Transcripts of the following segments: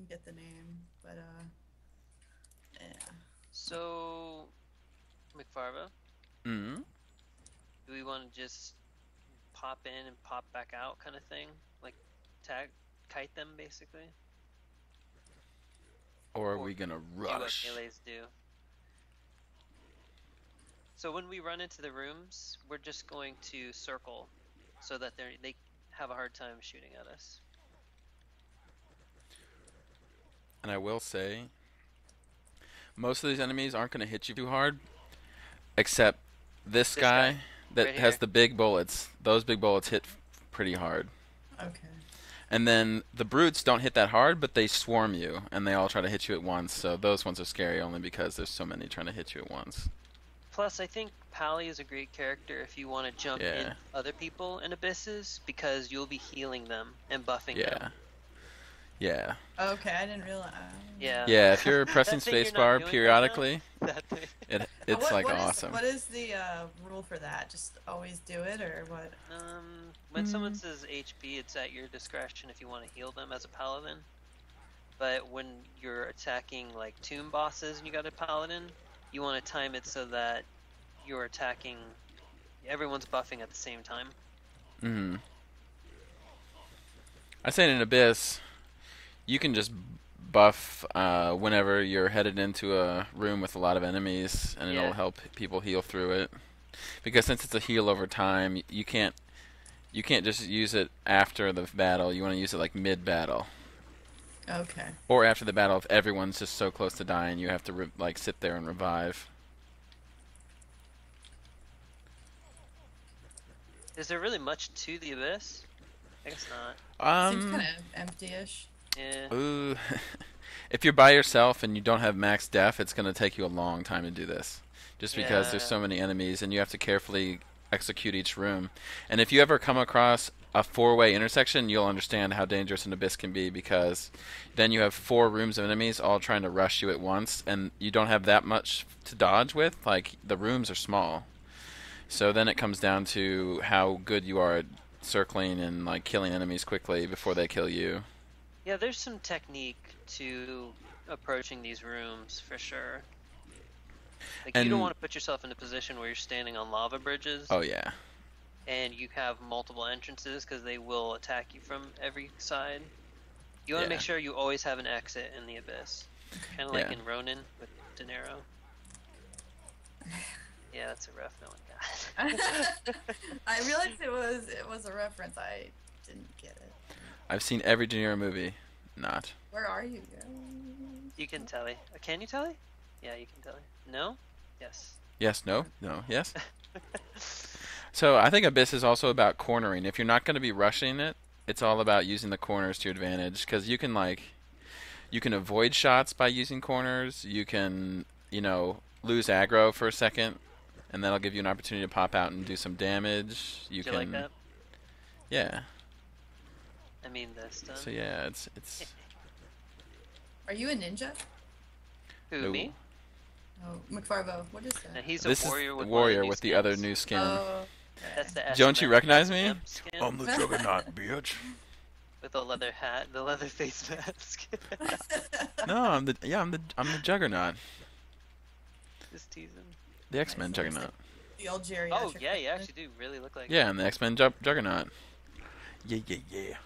get the name, but yeah. So, McFarvo, Mm. do we want to just pop in and pop back out kind of thing? Like, kite them, basically? Or are Or we gonna do what rush? melees do? So when we run into the rooms, we're just going to circle so that they have a hard time shooting at us. And I will say, most of these enemies aren't gonna hit you too hard, except this This guy, guy that right has here. the big bullets. Those big bullets hit pretty hard. Okay. And then the brutes don't hit that hard, but they swarm you, and they all try to hit you at once. So those ones are scary only because there's so many trying to hit you at once. Plus, I think Pally is a great character if you want to jump in Yeah. other people in abysses because you'll be healing them and buffing them. Yeah. Yeah. Okay, I didn't realize. Yeah. Yeah, if you're pressing That thing you're not spacebar doing right now? periodically, That thing. it's like What is awesome. the rule for that? Just always do it, or what? When someone says HP, it's at your discretion if you want to heal them as a paladin. But when you're attacking like tomb bosses and you got a paladin, you want to time it so that you're attacking, everyone's buffing at the same time. Hmm. I say in Abyss, you can just buff whenever you're headed into a room with a lot of enemies, and it'll Yeah. help people heal through it. Because since it's a heal over time, you can't just use it after the battle. You want to use it like mid battle, Okay. or after the battle if everyone's just so close to dying, you have to like sit there and revive. Is there really much to the Abyss? I guess not. Seems kind Um. of empty-ish. Yeah. Ooh. If you're by yourself and you don't have max def, it's gonna take you a long time to do this. Just because there's Yeah. so many enemies and you have to carefully execute each room. And if you ever come across a four-way intersection, you'll understand how dangerous an abyss can be because then you have four rooms of enemies all trying to rush you at once and you don't have that much to dodge with. Like the rooms are small. So then it comes down to how good you are at circling and like killing enemies quickly before they kill you. Yeah, there's some technique to approaching these rooms for sure. Like you don't And want to put yourself in a position where you're standing on lava bridges oh yeah. and you have multiple entrances because they will attack you from every side. You want to Yeah. make sure you always have an exit in the abyss, kind of like Yeah. in Ronin with De Niro. Yeah, that's a rough one, guys. I realized it was a reference. I didn't get it. I've seen every De Niro movie. Not. Where are you guys? You can tell it. Can you tell it? Yeah, you can tell it. No? Yes. Yes, no, no, yes. So I think Abyss is also about cornering. If you're not going to be rushing it, it's all about using the corners to your advantage because you can avoid shots by using corners. You can lose aggro for a second, and that'll give you an opportunity to pop out and do some damage. You Do you like can, that? yeah. I mean, this done. So yeah, it's Are you a ninja? Who, no. me? Oh, McFarvo. What is And that? he's a This warrior is with the one of warrior new with the other skins. new skin. Oh, That's the Don't you SMF recognize me? imp skin the Juggernaut, bitch. with the leather hat, the leather face mask. No, I'm the Juggernaut, Just teasing. the X-Men Nice, nice. Juggernaut. The old geriatric. Oh yeah, you version. actually do really look like. Yeah, I'm the X-Men Juggernaut. Yeah, yeah, yeah.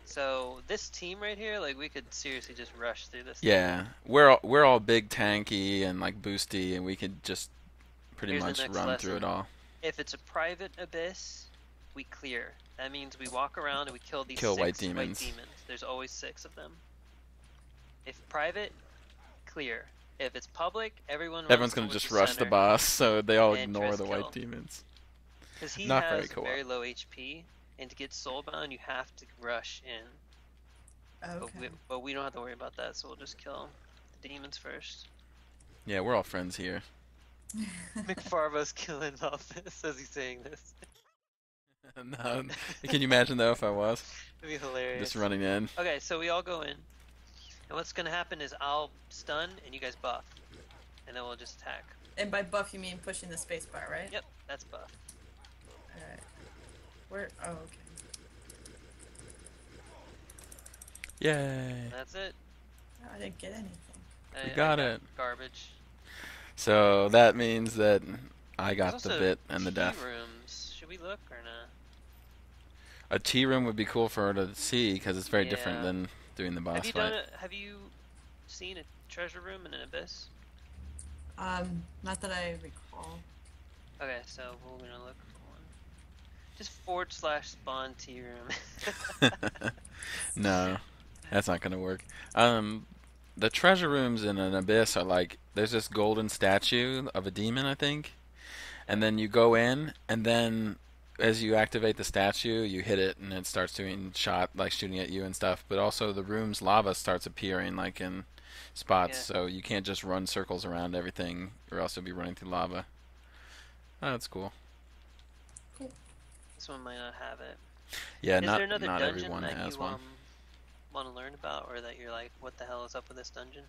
So this team right here, like we could seriously just rush through this. Yeah, we're all big tanky and like boosty, and we could just pretty Here's the much next run through it lesson. all. If it's a private abyss, we clear. That means we walk around and we kill these Kill six white demons. There's always 6 of them. If private, clear. If it's public, everyone's Gonna just rush the boss, so they all and ignore tryst the kill. white demons. Because he Not very has cool. very low HP, and to get soulbound, you have to rush in. Okay. But we don't have to worry about that, so we'll just kill the demons first. Yeah, we're all friends here. McFarvo's killing off this as he's saying this. No, can you imagine though if I was It'd be hilarious. just running in? Okay, so we all go in. And what's gonna happen is I'll stun and you guys buff. And then we'll just attack. And by buff, you mean pushing the space bar, right? Yep, that's buff. Alright. Where? Oh, okay. Yay! That's it. Oh, I didn't get anything. We I got got it. garbage. So that means that I got There's the also bit and the tea death. rooms. Should we look or not? A tea room would be cool for her to see because it's very different Yeah. than doing the boss Have you fight. done it? Have you seen a treasure room in an abyss? Not that I recall. Okay, so we're gonna look for one. Just /spawn tea room. No, that's not gonna work. The treasure rooms in an abyss are like there's this golden statue of a demon, I think, and then you go in, and then as you activate the statue, you hit it, and it starts doing shooting at you and stuff. But also the room's lava starts appearing like in spots, so you can't just run circles around everything, or else you'll be running through lava. Oh, that's cool. Cool. This one might not have it. Yeah, Is there another not dungeon everyone that has you one. want to learn about, or that you're like, what the hell is up with this dungeon?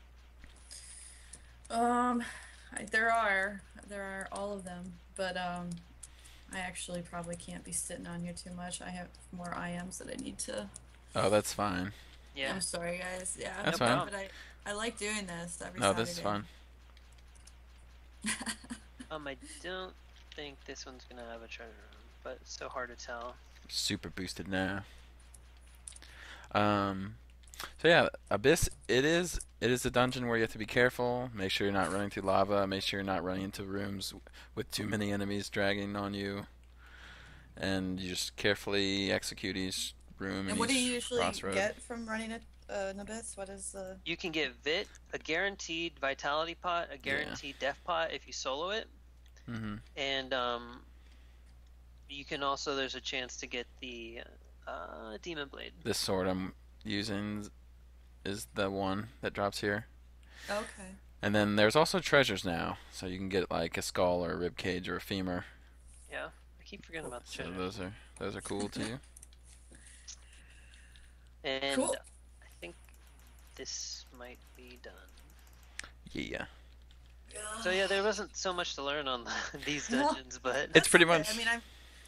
There are all of them, but I actually probably can't be sitting on here too much. I have more IMs that I need to. Oh, that's fine. Yeah. I'm sorry, guys. Yeah, That's No fine. problem. But I like doing this every No, Saturday. this is fun. I don't think this one's gonna have a treasure room, but it's so hard to tell. Super boosted now. So yeah, Abyss. It is a dungeon where you have to be careful. Make sure you're not running through lava. Make sure you're not running into rooms with too many enemies dragging on you. And you just carefully execute each room And what do each you usually crossroad. get from running an abyss? What is the? You can get Vit, a guaranteed vitality pot, a guaranteed death pot if you solo it, Mm-hmm. and you can also, there's a chance to get the demon blade. This sword I'm using is the one that drops here. Okay. And then there's also treasures now, so you can get like a skull or a rib cage or a femur. Yeah, I keep forgetting about the So treasure. those are cool too. And Cool. I think this might be done. Yeah. So yeah, there wasn't so much to learn on these dungeons, but It's pretty Okay. much. I mean, I'm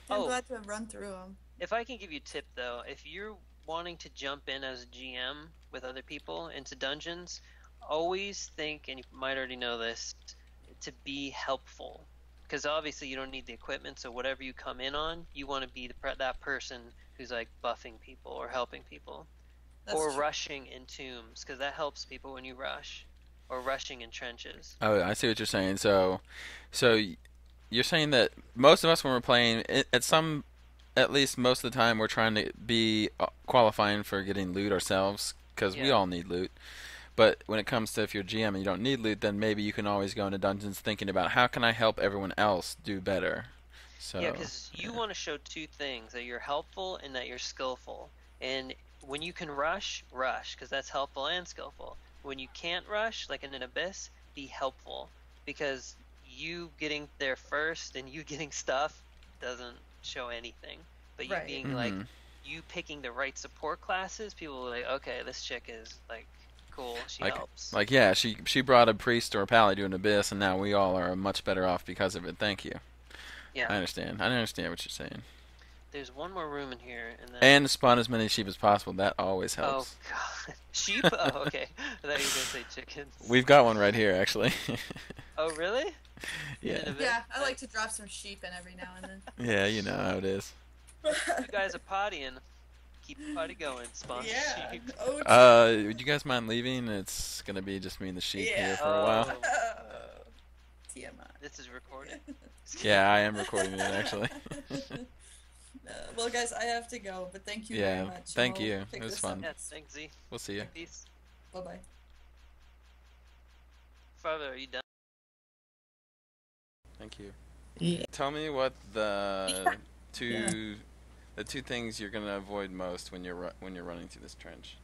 Oh. glad to have run through them. if I can give you a tip though, if you're wanting to jump in as a GM with other people into dungeons, always think, and you might already know this, to be helpful. Because obviously you don't need the equipment, so whatever you come in on, you want to be that person who's like buffing people or helping people. That's Or true. rushing in tombs, because that helps people when you rush. Or rushing in trenches. Oh, I see what you're saying. So you're saying that most of us, when we're playing, at least most of the time, we're trying to be qualifying for getting loot ourselves, because we Yeah. all need loot. But when it comes to if you're GM and you don't need loot, then maybe you can always go into dungeons thinking about how can I help everyone else do better. So Yeah, because you want to show two things, that you're helpful and that you're skillful. And when you can rush, because that's helpful and skillful. When you can't rush, like in an abyss, be helpful. Because you getting there first and you getting stuff doesn't show anything. But you Right. being like, Mhm. you picking the right support classes, people are like, okay, this chick is like cool, she helps. Like yeah, she brought a priest or a pally to an abyss, and now we all are much better off because of it. Thank you. Yeah. I understand what you're saying. There's one more room in here, and then. And spawn as many sheep as possible. That always helps. Oh god, sheep? Oh, okay. I thought you were gonna say chickens. We've got one right here, actually. Oh really? Yeah. In a bit? Yeah, I like to drop some sheep in every now and then. Yeah, you know how it is. You guys are pottying. Keep the potty going. Spawn Yeah. sheep. Oh, Would you guys mind leaving? It's gonna be just me and the sheep Yeah. here for a while. TMI. This is recorded. Yeah, I am recording it actually. Well, guys, I have to go, but thank you Yeah, very much. thank I'll you. pick It was this fun. up. Yeah, thanks Z. We'll see you. Peace. Bye-bye. Father, are you done? Thank you. Yeah. Tell me what the two things you're gonna avoid most when you're running through this trench.